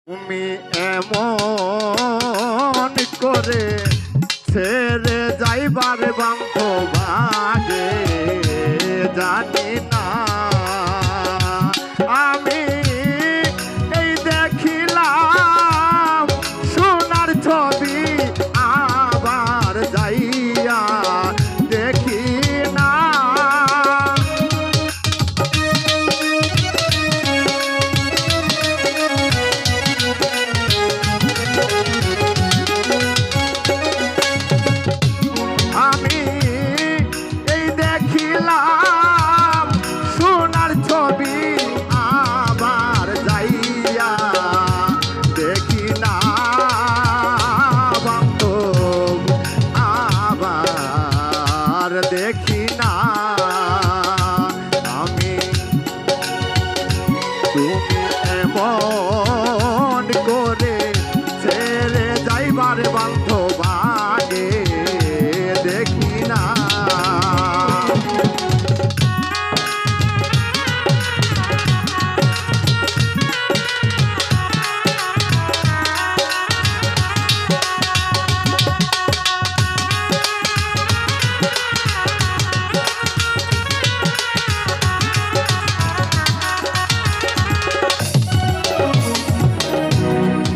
তুমি এমন করে ছেড়ে যাইবার বান্ধব আগে জানি না আমি এই দেখিলাম সোনার ছবি আবার যাইয়া দেখি না আমি এই দেখিলাম সোনার ছবি আবার যাইয়া দেখি না বান্ধব আবার দেখি না আমি তুমি এমন করে ছেড়ে যাইবার বান্ধব আগে দেখি না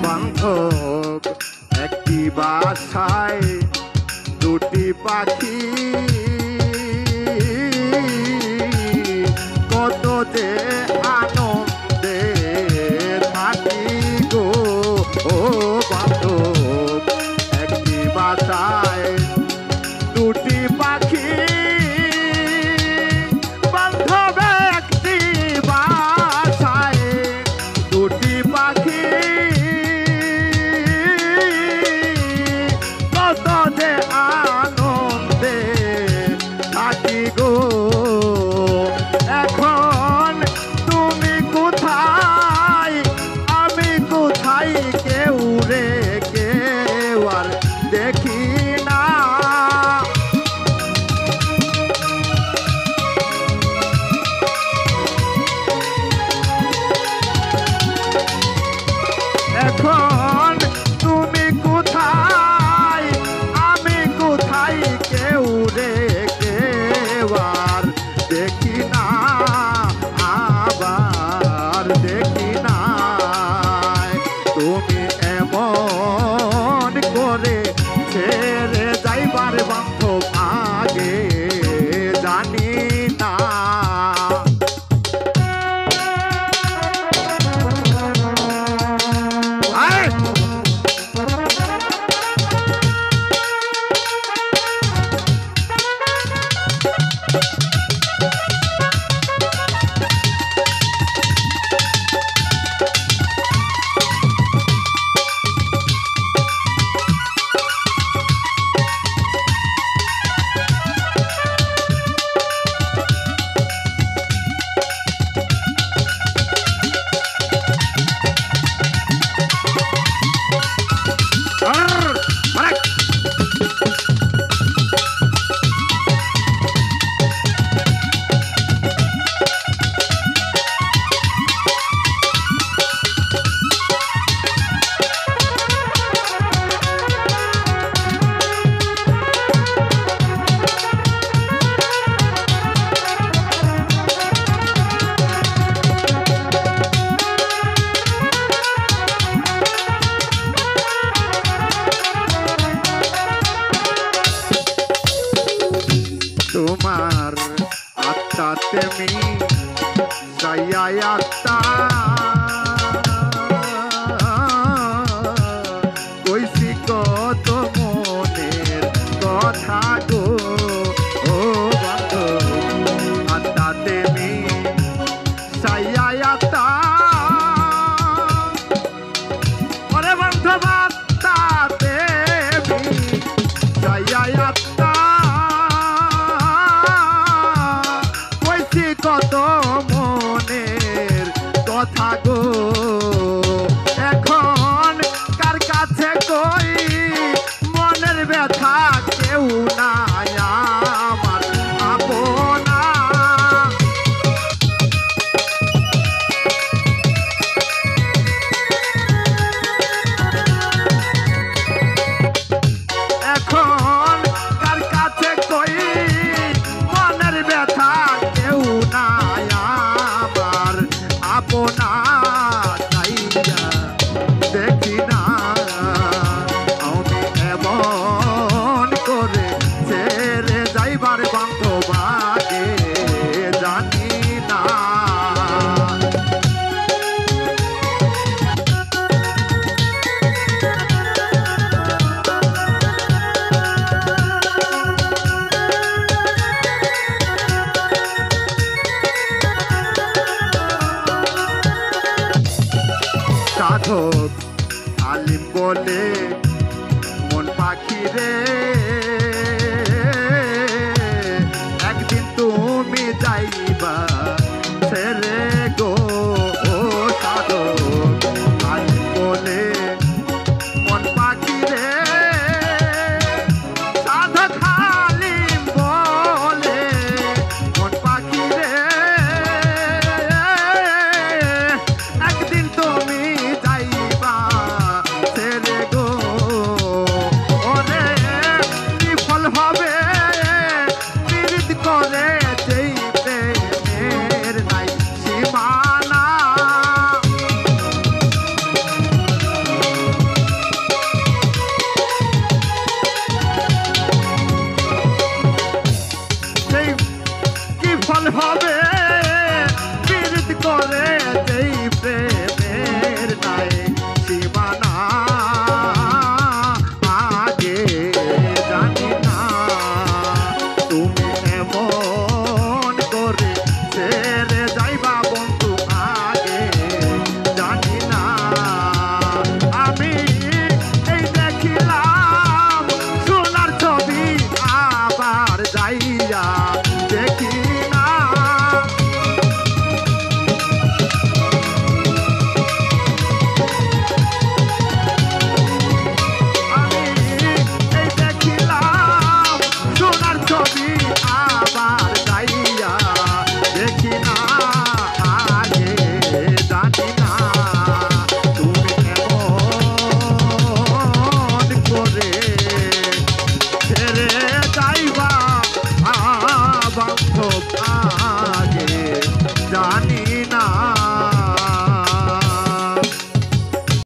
বান্ধব একটি বাসায় দুটি পাখি কত যে আনন্দে থাকি গো ও বান্ধব একটি বাসায় দুটি পাখি বান্ধব একটি বাসায় দুটি পাখি কত যে আনন্দে থাকি গো এখন তুমি কোথায় আমি কোথায় কেউ রে কেউ আর দেখি না এখন তুমি কোথায় আমি কোথায় কেউ রে কেউ আর দেখি না আবার দেখি না তুমি এমন করে ছেড়ে যাইবার বান্ধব আগে জানি না বান্ধব আলিম বলে মন পাখি রে, একদিন তুমি যাইবা